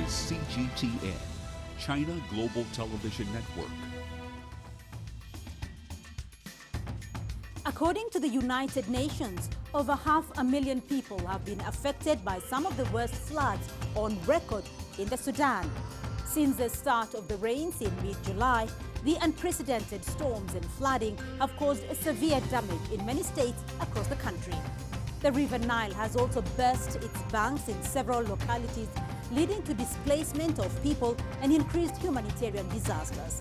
is CGTN, China Global Television Network. According to the United Nations, over 500,000 people have been affected by some of the worst floods on record in the Sudan. Since the start of the rains in mid-July, the unprecedented storms and flooding have caused severe damage in many states across the country. The River Nile has also burst its banks in several localities, leading to displacement of people and increased humanitarian disasters.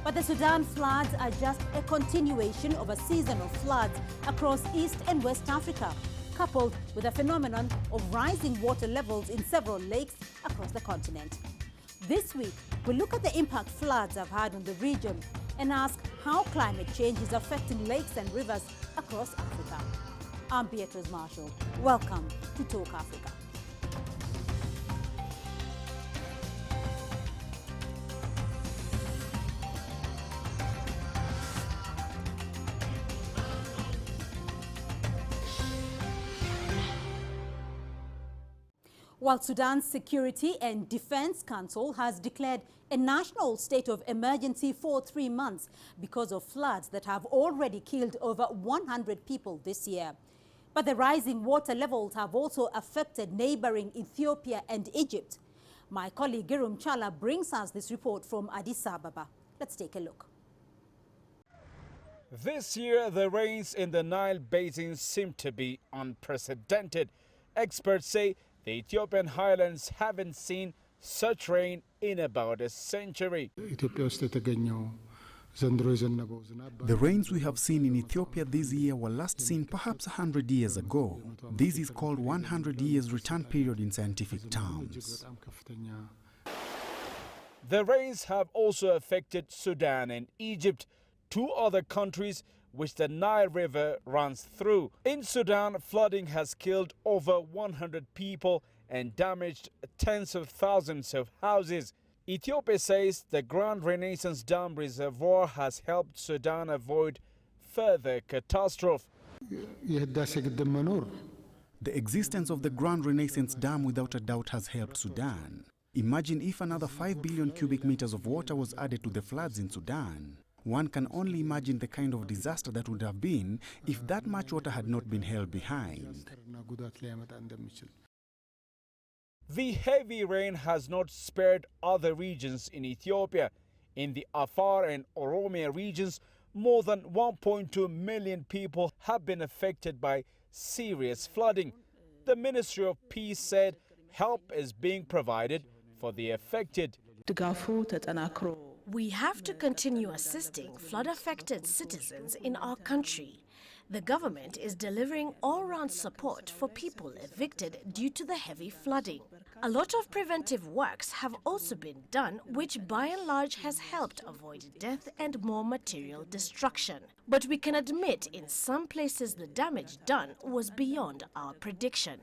But the Sudan floods are just a continuation of a season of floods across East and West Africa, coupled with a phenomenon of rising water levels in several lakes across the continent. This week, we look at the impact floods have had on the region and ask how climate change is affecting lakes and rivers across Africa. I'm Beatrice Marshall. Welcome to Talk Africa. While Sudan's Security and Defense Council has declared a national state of emergency for 3 months because of floods that have already killed over 100 people this year. But the rising water levels have also affected neighboring Ethiopia and Egypt. My colleague Girum Chala brings us this report from Addis Ababa. Let's take a look. This year, the rains in the Nile basin seem to be unprecedented. Experts say the Ethiopian highlands haven't seen such rain in about a century. The rains we have seen in Ethiopia this year were last seen perhaps 100 years ago. This is called 100 years return period in scientific terms. The rains have also affected Sudan and Egypt, two other countries which the Nile River runs through. In Sudan, flooding has killed over 100 people and damaged tens of thousands of houses. Ethiopia says the Grand Renaissance Dam reservoir has helped Sudan avoid further catastrophe. The existence of the Grand Renaissance Dam without a doubt has helped Sudan. Imagine if another 5 billion cubic meters of water was added to the floods in Sudan. One can only imagine the kind of disaster that would have been if that much water had not been held behind. The heavy rain has not spared other regions in Ethiopia. In the Afar and Oromia regions, more than 1.2 million people have been affected by serious flooding. The Ministry of Peace said help is being provided for the affected. We have to continue assisting flood-affected citizens in our country. The government is delivering all-round support for people evicted due to the heavy flooding. A lot of preventive works have also been done, which by and large has helped avoid death and more material destruction. But we can admit in some places the damage done was beyond our prediction.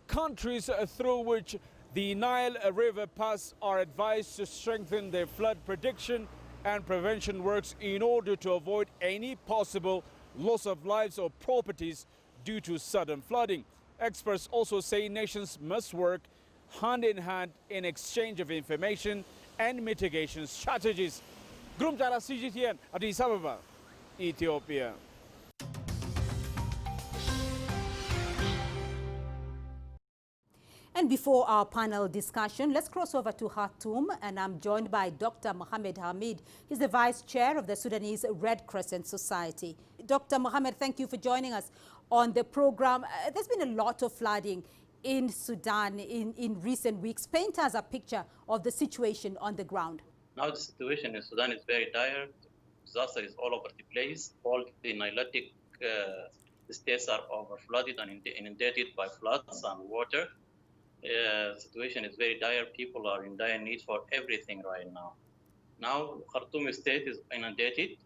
Countries through which the Nile River pass are advised to strengthen their flood prediction and prevention works in order to avoid any possible loss of lives or properties due to sudden flooding. Experts also say nations must work hand in hand in exchange of information and mitigation strategies. Girum Chala, CGTN, Addis Ababa, Ethiopia. And before our panel discussion, let's cross over to Khartoum, and I'm joined by Dr. Mohamed Hamid. He's the Vice Chair of the Sudanese Red Crescent Society. Dr. Mohamed, thank you for joining us on the program. There's been a lot of flooding in Sudan in recent weeks. Paint us a picture of the situation on the ground. Now the situation in Sudan is very dire. Disaster is all over the place. All the Niletic states are overflooded and inundated by floods and water. The situation is very dire. People are in dire need for everything right now. Now, Khartoum state is inundated.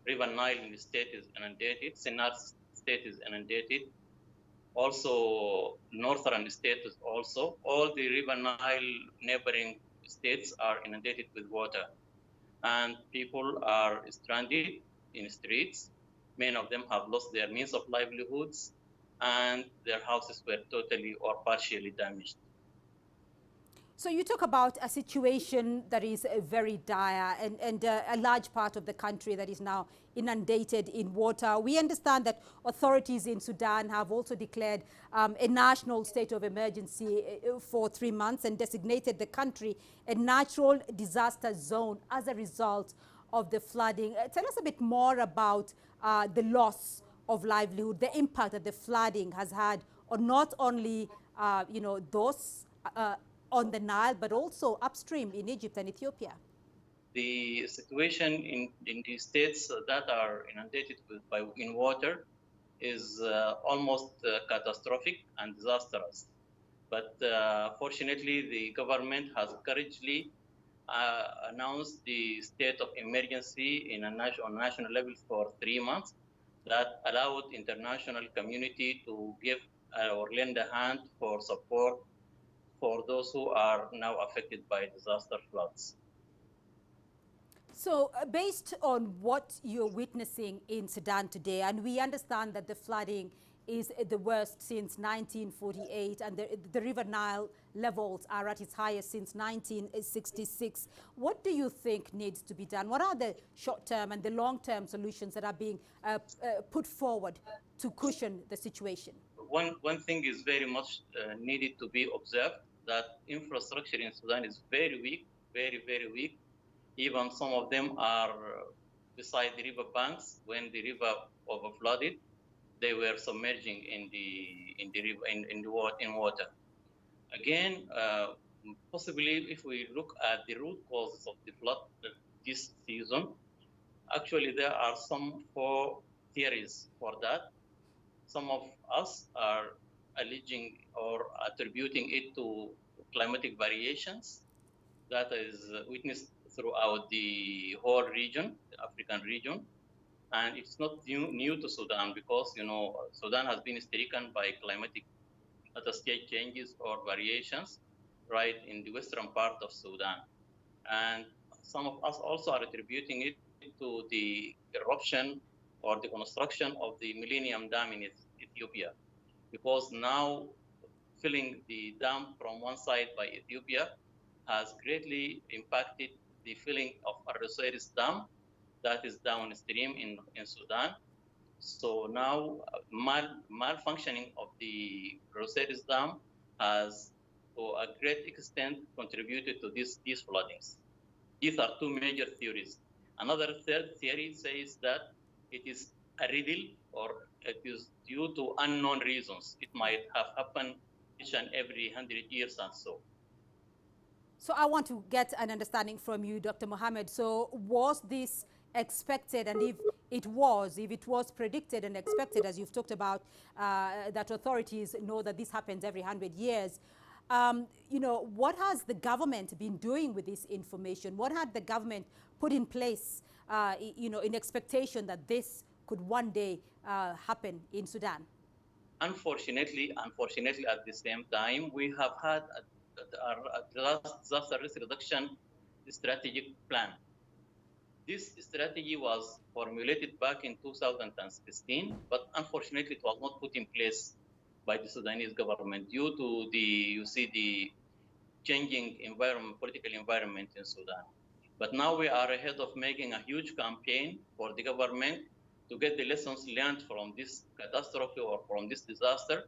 River Nile in the state is inundated. Sennar state is inundated. Also, northern state is also. All the River Nile neighboring states are inundated with water. And people are stranded in streets. Many of them have lost their means of livelihoods, and their houses were totally or partially damaged. So you talk about a situation that is very dire and a large part of the country that is now inundated in water. We understand that authorities in Sudan have also declared a national state of emergency for 3 months and designated the country a natural disaster zone as a result of the flooding. Tell us a bit more about the loss of livelihood, the impact that the flooding has had on not only, those on the Nile, but also upstream in Egypt and Ethiopia. The situation in the states that are inundated in water is almost catastrophic and disastrous. But fortunately, the government has courageously announced the state of emergency on national level for 3 months that allowed international community to give or lend a hand for support for those who are now affected by disaster floods. So based on what you're witnessing in Sudan today, and we understand that the flooding is the worst since 1948 and the River Nile levels are at its highest since 1966. What do you think needs to be done? What are the short-term and the long-term solutions that are being put forward to cushion the situation? One thing is very much needed to be observed, that infrastructure in Sudan is very weak, very, very weak. Even some of them are beside the river banks. When the river overflooded, they were submerging in the river in water. Again, possibly if we look at the root causes of the flood this season, actually there are some 4 theories for that. Some of us are alleging or attributing it to climatic variations that is witnessed throughout the whole region, the African region. And it's not new to Sudan because, Sudan has been stricken by climatic state changes or variations right in the western part of Sudan. And some of us also are attributing it to the eruption or the construction of the Millennium Dam in Ethiopia, because now filling the dam from one side by Ethiopia has greatly impacted the filling of Osiris Dam that is downstream in Sudan. So now malfunctioning of the Osiris Dam has to a great extent contributed to these floodings. These are 2 major theories. Another third theory says that it is a riddle or it is due to unknown reasons. It might have happened each and every 100 years and so. So I want to get an understanding from you, Dr. Mohammed. So was this expected, and if it was predicted and expected, as you've talked about, that authorities know that this happens every 100 years, what has the government been doing with this information? What had the government put in place, in expectation that this could one day happen in Sudan? Unfortunately, at the same time, we have had a disaster risk reduction strategic plan. This strategy was formulated back in 2016, but unfortunately, it was not put in place by the Sudanese government due to the changing political environment in Sudan. But now we are ahead of making a huge campaign for the government to get the lessons learned from this catastrophe or from this disaster,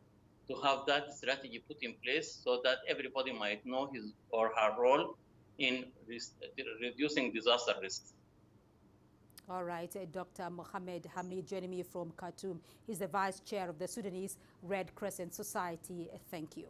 to have that strategy put in place so that everybody might know his or her role in reducing disaster risks. All right, Dr. Mohammed Hamid joining me from Khartoum. He's the Vice Chair of the Sudanese Red Crescent Society. Thank you.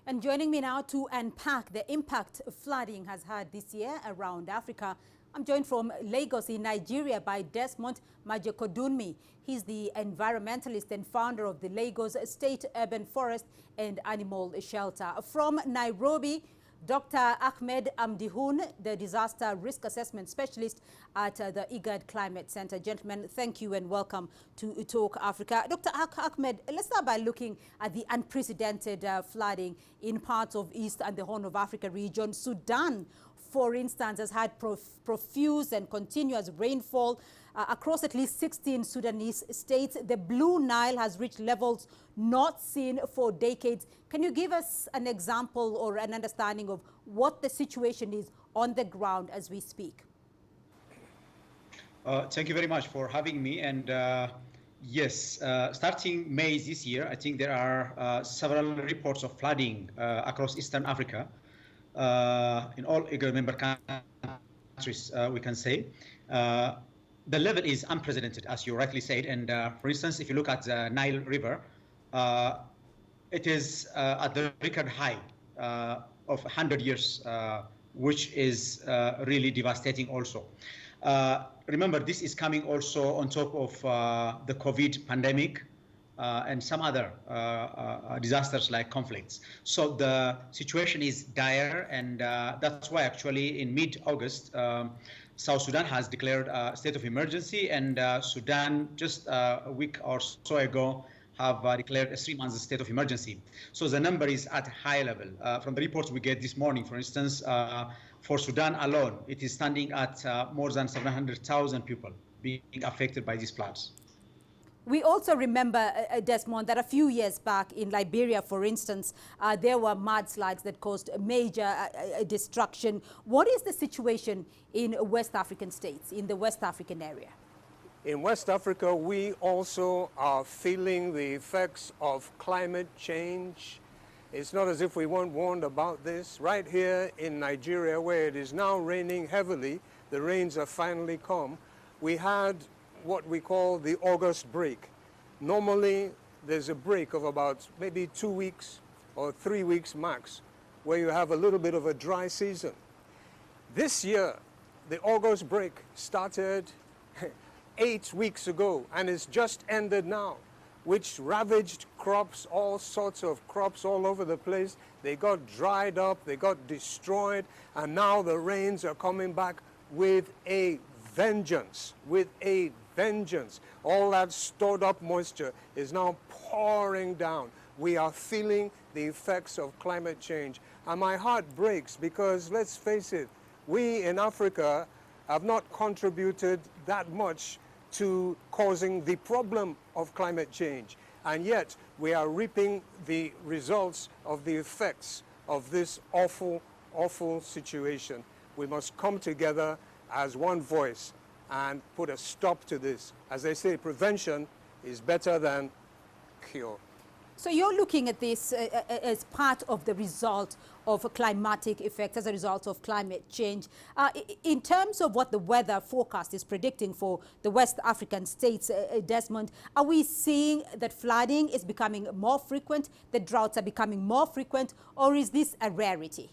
And joining me now to unpack the impact flooding has had this year around Africa, I'm joined from Lagos in Nigeria by Desmond Majekodunmi. He's the environmentalist and founder of the Lagos State Urban Forest and Animal Shelter. From Nairobi, Dr. Ahmed Amdihun, the disaster risk assessment specialist at the IGAD Climate Center. Gentlemen, thank you and welcome to Talk Africa. Dr. Ahmed, let's start by looking at the unprecedented flooding in parts of East and the Horn of Africa region. Sudan, for instance, has had profuse and continuous rainfall. across at least 16 Sudanese states, the Blue Nile has reached levels not seen for decades. Can you give us an example or an understanding of what the situation is on the ground as we speak? Thank you very much for having me. And yes, starting May this year, I think there are several reports of flooding across Eastern Africa, in all member countries, we can say. The level is unprecedented, as you rightly said. And for instance, if you look at the Nile River, it is at the record high of 100 years, which is really devastating also. Remember, this is coming also on top of the COVID pandemic and some other disasters like conflicts. So the situation is dire, and that's why actually in mid-August, South Sudan has declared a state of emergency, and Sudan just a week or so ago have declared a 3-month state of emergency. So the number is at a high level. From the reports we get this morning, for instance, for Sudan alone, it is standing at more than 700,000 people being affected by these floods. We also remember, Desmond, that a few years back in Liberia, for instance, there were mudslides that caused major destruction. What is the situation in West African states, in the West African area? In West Africa, we also are feeling the effects of climate change. It's not as if we weren't warned about this. Right here in Nigeria, where it is now raining heavily, the rains have finally come. We had what we call the August break. Normally, there's a break of about maybe 2 weeks or 3 weeks max, where you have a little bit of a dry season. This year, the August break started 8 weeks ago, and it's just ended now, which ravaged crops, all sorts of crops all over the place. They got dried up, they got destroyed, and now the rains are coming back with a vengeance, All that stored up moisture is now pouring down. We are feeling the effects of climate change. And my heart breaks because, let's face it, we in Africa have not contributed that much to causing the problem of climate change. And yet we are reaping the results of the effects of this awful, awful situation. We must come together as one voice and put a stop to this. As they say, prevention is better than cure. So you're looking at this as part of the result of climatic effects, as a result of climate change. In terms of what the weather forecast is predicting for the West African states, Desmond, are we seeing that flooding is becoming more frequent, that droughts are becoming more frequent, or is this a rarity?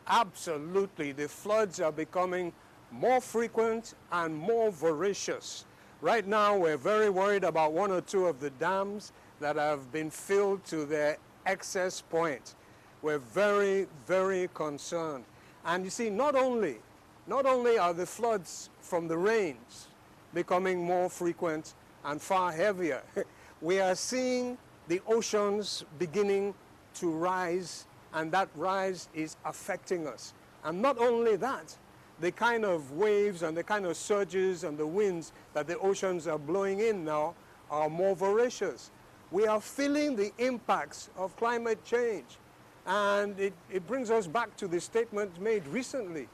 Absolutely. The floods are becoming more frequent and more voracious. Right now, we're very worried about 1 or 2 of the dams that have been filled to their excess point. We're very, very concerned. And you see, not only are the floods from the rains becoming more frequent and far heavier, we are seeing the oceans beginning to rise, and that rise is affecting us. And not only that, the kind of waves and the kind of surges and the winds that the oceans are blowing in now are more voracious. We are feeling the impacts of climate change. And it brings us back to the statement made recently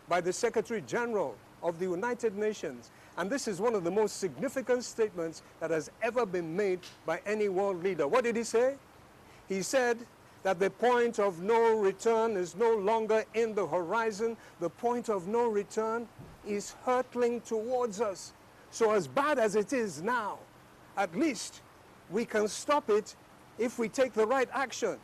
by the Secretary General of the United Nations. And this is one of the most significant statements that has ever been made by any world leader. What did he say? He said that the point of no return is no longer in the horizon. The point of no return is hurtling towards us. So as bad as it is now, at least we can stop it if we take the right action.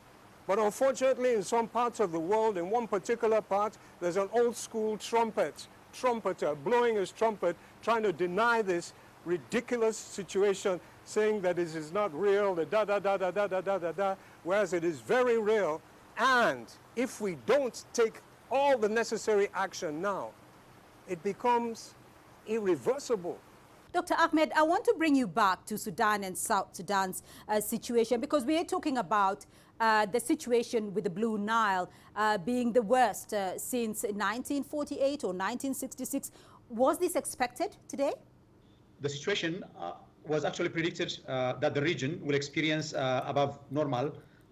But unfortunately, in some parts of the world, in one particular part, there's an old school trumpeter blowing his trumpet, trying to deny this ridiculous situation, saying that this is not real, the da-da-da-da-da-da-da-da, whereas it is very real. And if we don't take all the necessary action now, it becomes irreversible. Dr. Ahmed, I want to bring you back to Sudan and South Sudan's situation, because we are talking about the situation with the Blue Nile being the worst since 1948 or 1966. Was this expected today? the situation was actually predicted that the region will experience above normal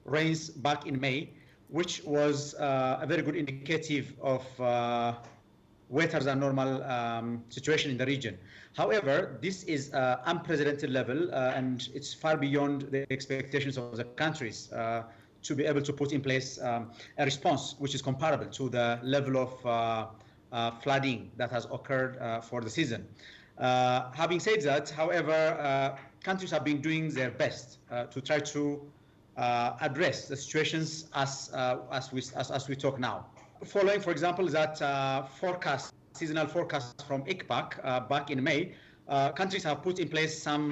rains back in May, which was a very good indicative of wetter than normal situation in the region. However, this is unprecedented level and it's far beyond the expectations of the countries to be able to put in place a response which is comparable to the level of flooding that has occurred for the season. Having said that, however, countries have been doing their best to try to address the situations as we talk now. Following, for example, that seasonal forecast from ICPAC back in May, countries have put in place some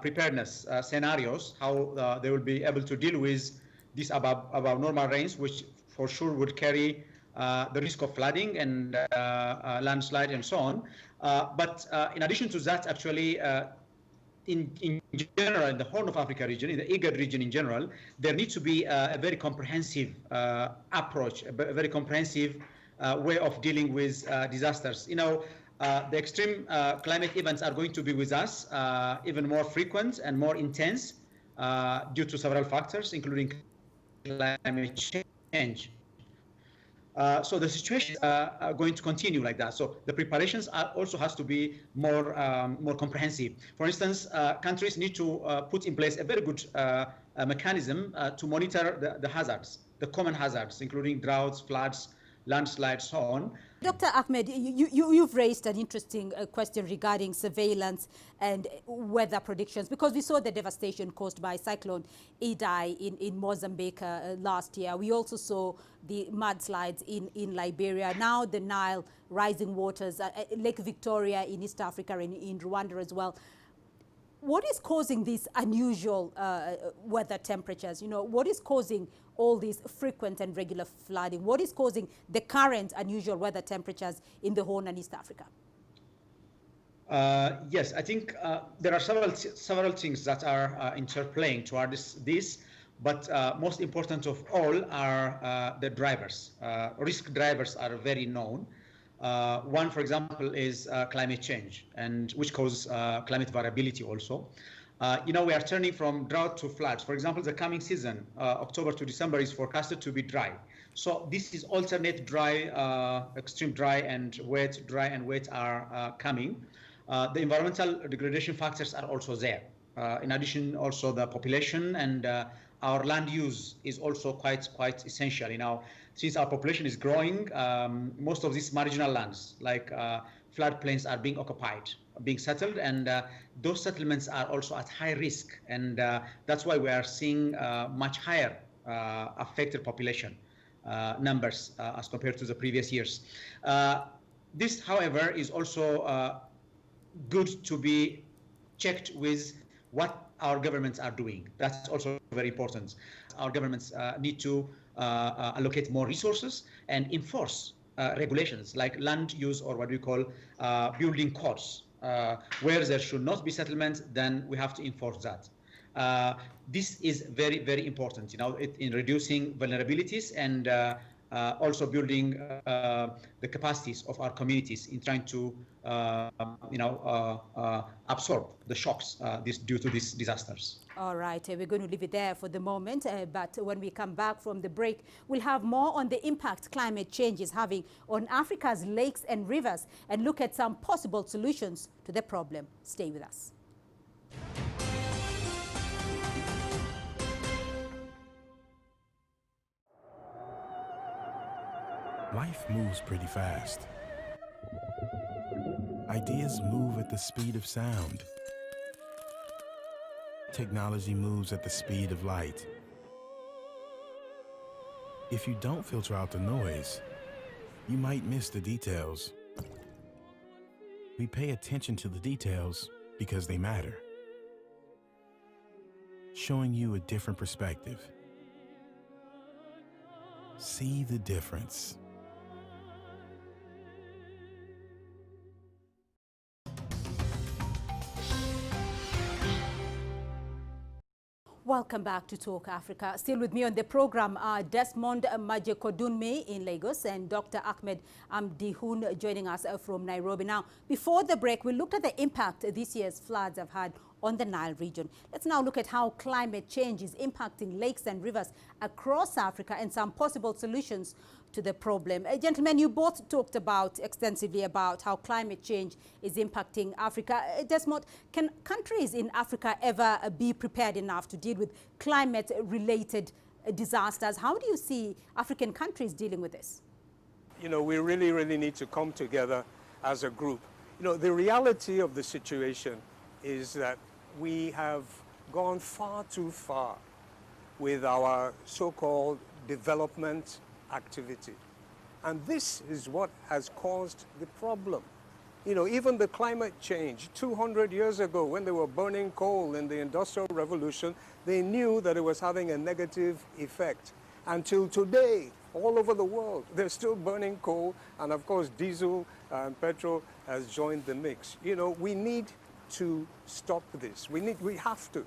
preparedness scenarios, how they will be able to deal with these above normal rains, which for sure would carry the risk of flooding and landslide and so on. But in addition to that, actually, in general, in the Horn of Africa region, in the IGAD region in general, there needs to be a very comprehensive approach, a very comprehensive way of dealing with disasters. You know, the extreme climate events are going to be with us, even more frequent and more intense due to several factors, including climate change. So the situation are going to continue like that. So the preparations also has to be more comprehensive. For instance, countries need to put in place a very good mechanism to monitor the hazards, the common hazards, including droughts, floods, landslides, so on. Dr. Ahmed, you've raised an interesting question regarding surveillance and weather predictions, because we saw the devastation caused by Cyclone Idai in Mozambique last year. We also saw the mudslides in Liberia. Now the Nile, rising waters, Lake Victoria in East Africa and in Rwanda as well. What is causing these unusual weather temperatures? You know, what is causing all these frequent and regular flooding? What is causing the current unusual weather temperatures in the Horn and East Africa? Yes, I think there are several things that are interplaying towards this, but most important of all are the drivers. Risk drivers are very known. One, for example, is climate change, and which causes climate variability also. You know, we are turning from drought to floods. For example, the coming season, October to December, is forecasted to be dry. So this is alternate dry, extreme dry and wet are coming. The environmental degradation factors are also there. In addition, also the population and our land use is also quite essential. You know, since our population is growing, most of these marginal lands, like floodplains, are being occupied, being settled, and those settlements are also at high risk, and that's why we are seeing much higher affected population numbers as compared to the previous years. This, however, is also good to be checked with what our governments are doing. That's also very important. Our governments need to allocate more resources and enforce regulations like land use, or what we call building codes. Where there should not be settlement, then we have to enforce that. This is very, very important, you know, in reducing vulnerabilities and also building the capacities of our communities in trying to, absorb the shocks due to these disasters. All right, we're going to leave it there for the moment, but when we come back from the break, we'll have more on the impact climate change is having on Africa's lakes and rivers and look at some possible solutions to the problem. Stay with us. Life moves pretty fast. Ideas move at the speed of sound. Technology moves at the speed of light. If you don't filter out the noise, you might miss the details. We pay attention to the details because they matter, showing you a different perspective. See the difference. Welcome back to Talk Africa. Still with me on the program are Desmond Majekodunme in Lagos and Dr. Ahmed Amdihun joining us from Nairobi. Now, before the break, we looked at the impact this year's floods have had on the Nile region. Let's now look at how climate change is impacting lakes and rivers across Africa and some possible solutions to the problem. Gentlemen, you both talked extensively about how climate change is impacting Africa. Desmond, can countries in Africa ever be prepared enough to deal with climate-related disasters? How do you see African countries dealing with this? You know, we really need to come together as a group. You know, the reality of the situation is that we have gone far too far with our so-called development activity. And this is what has caused the problem. You know, even the climate change, 200 years ago when they were burning coal in the Industrial Revolution, they knew that it was having a negative effect. Until today, all over the world, they're still burning coal, and of course diesel and petrol has joined the mix. You know, we need to stop this. We have to,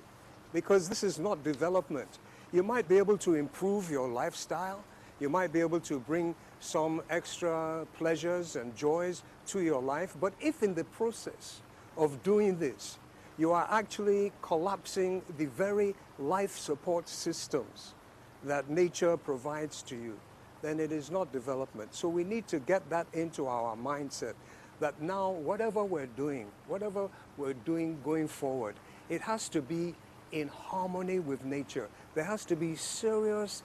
because this is not development. You might be able to improve your lifestyle. You might be able to bring some extra pleasures and joys to your life. But if in the process of doing this, you are actually collapsing the very life support systems that nature provides to you, then it is not development. So we need to get that into our mindset, that now whatever we're doing going forward, it has to be in harmony with nature. There has to be serious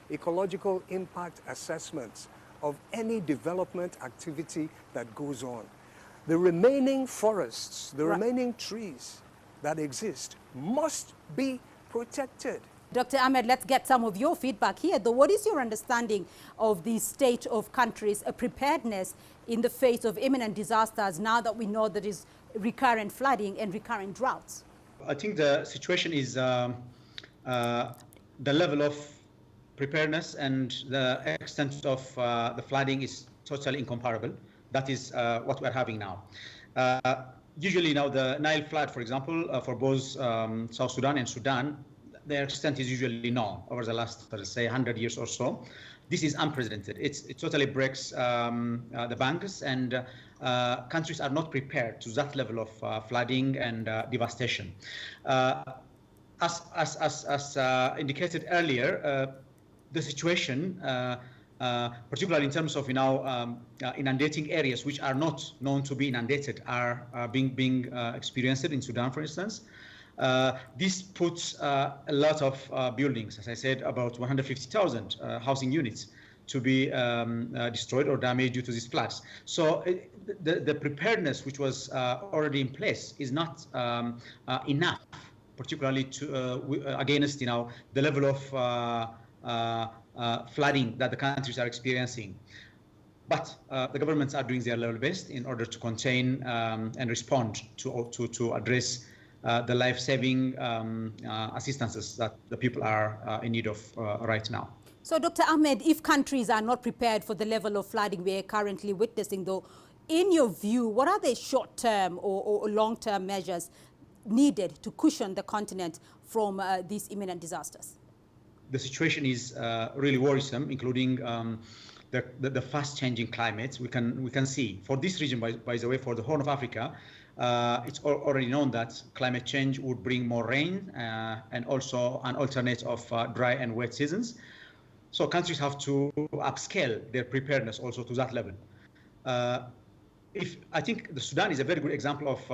ecological impact assessments of any development activity that goes on. The remaining forests, the remaining trees that exist must be protected. Dr. Ahmed, let's get some of your feedback here. Though, what is your understanding of the state of countries' preparedness in the face of imminent disasters now that we know there is recurrent flooding and recurrent droughts? I think the situation is the level of preparedness and the extent of the flooding is totally incomparable. That is what we're having now. Usually now the Nile flood, for example, for both South Sudan and Sudan, their extent is usually known over the last, let's say, 100 years or so. This is unprecedented. It totally breaks the banks, and countries are not prepared to that level of flooding and devastation. As indicated earlier, the situation, particularly in terms of inundating areas which are not known to be inundated, are being experienced in Sudan, for instance. This puts a lot of buildings, as I said, about 150,000 housing units to be destroyed or damaged due to these floods. So the preparedness which was already in place is not enough, particularly to against the level of flooding that the countries are experiencing. But the governments are doing their level best in order to contain and respond to address the life-saving assistances that the people are in need of right now. So, Dr. Ahmed, if countries are not prepared for the level of flooding we are currently witnessing, though, in your view, what are the short-term or long-term measures needed to cushion the continent from these imminent disasters? The situation is really worrisome, including the fast-changing climate. We can see for this region, by the way, for the Horn of Africa, it's already known that climate change would bring more rain and also an alternate of dry and wet seasons. So countries have to upscale their preparedness also to that level. I think the Sudan is a very good example of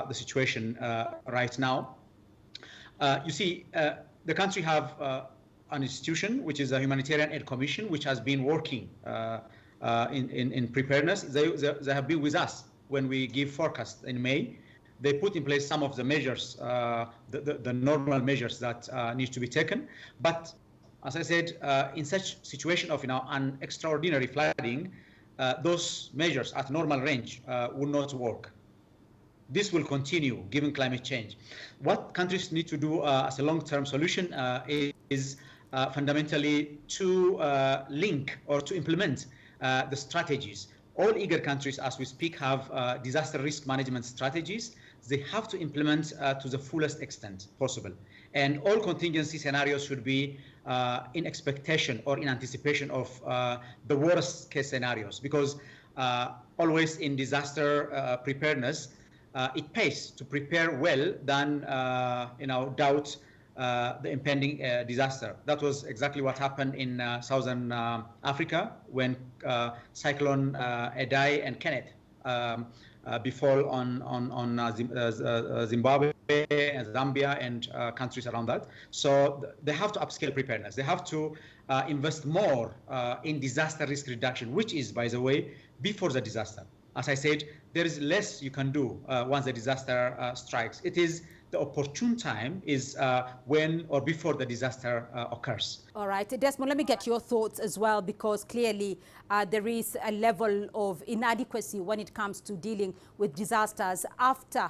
the situation right now. You see, the country have an institution, which is a Humanitarian Aid Commission, which has been working in preparedness. They have been with us when we give forecast in May. They put in place some of the measures, the normal measures that need to be taken. But as I said, in such situation of an extraordinary flooding, those measures at normal range will not work. This will continue given climate change. What countries need to do as a long-term solution is fundamentally to link or to implement the strategies. All eager countries, as we speak, have disaster risk management strategies they have to implement to the fullest extent possible. And all contingency scenarios should be in expectation or in anticipation of the worst case scenarios, because always in disaster preparedness, it pays to prepare well than doubt the impending disaster. That was exactly what happened in Southern Africa when Cyclone Idai and Kenneth befall on Zimbabwe and Zambia and countries around that. So they have to upscale preparedness. They have to invest more in disaster risk reduction, which is, by the way, before the disaster. As I said, there is less you can do once the disaster strikes. It is the opportune time is when or before the disaster occurs. All right, Desmond, let me get your thoughts as well, because clearly there is a level of inadequacy when it comes to dealing with disasters after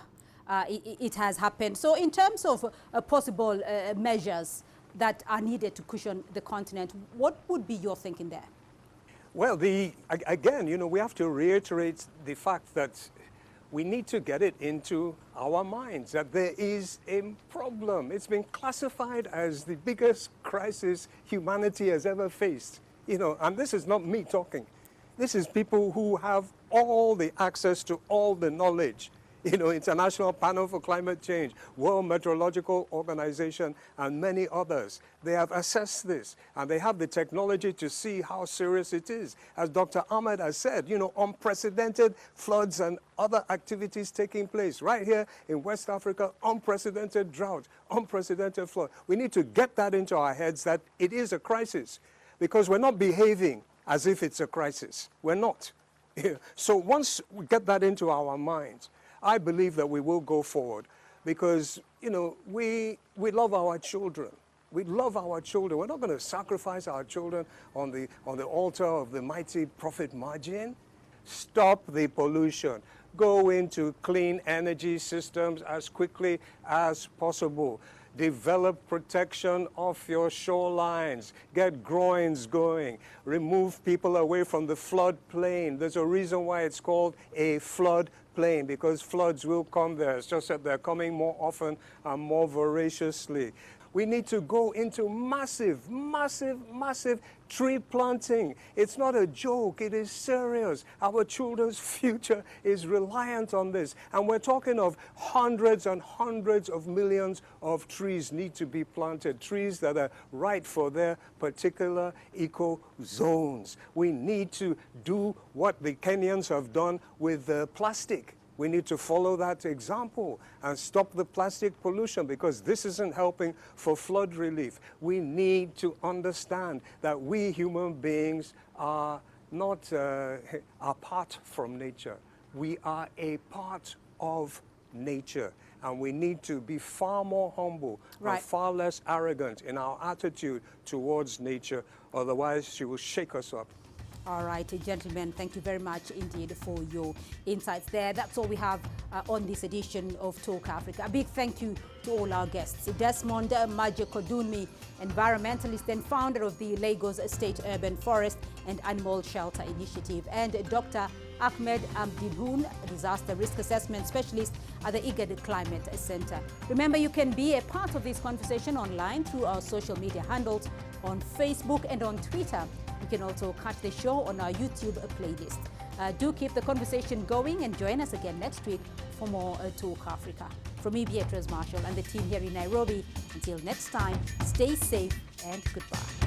it has happened. So in terms of possible measures that are needed to cushion the continent, what would be your thinking there? Well, again, we have to reiterate the fact that we need to get it into our minds that there is a problem. It's been classified as the biggest crisis humanity has ever faced. And this is not me talking. This is people who have all the access to all the knowledge. International Panel for Climate Change, World Meteorological Organization, and many others. They have assessed this, and they have the technology to see how serious it is. As Dr. Ahmed has said, unprecedented floods and other activities taking place. Right here in West Africa, unprecedented drought, unprecedented flood. We need to get that into our heads that it is a crisis, because we're not behaving as if it's a crisis. We're not. So once we get that into our minds, I believe that we will go forward, because, we love our children. We love our children. We're not going to sacrifice our children on the altar of the mighty profit margin. Stop the pollution. Go into clean energy systems as quickly as possible. Develop protection of your shorelines. Get groins going. Remove people away from the flood plain. There's a reason why it's called a flood plain, because floods will come there. It's just that they're coming more often and more voraciously. We need to go into massive, massive, massive tree planting. It's not a joke. It is serious. Our children's future is reliant on this. And we're talking of hundreds and hundreds of millions of trees need to be planted, trees that are right for their particular eco zones. We need to do what the Kenyans have done with plastic. We need to follow that example and stop the plastic pollution, because this isn't helping for flood relief. We need to understand that we human beings are not apart from nature. We are a part of nature, and we need to be far more humble and far less arrogant in our attitude towards nature. Otherwise, she will shake us up. All right, gentlemen, thank you very much indeed for your insights there. That's all we have on this edition of Talk Africa. A big thank you to all our guests. Desmond Majekodunmi, environmentalist and founder of the Lagos State Urban Forest and Animal Shelter Initiative, and Dr. Ahmed Abdilhoun, disaster risk assessment specialist at the IGAD Climate Center. Remember, you can be a part of this conversation online through our social media handles on Facebook and on Twitter. You can also catch the show on our YouTube playlist. Do keep the conversation going and join us again next week for more Talk Africa. From me, Beatrice Marshall, and the team here in Nairobi, until next time, stay safe and goodbye.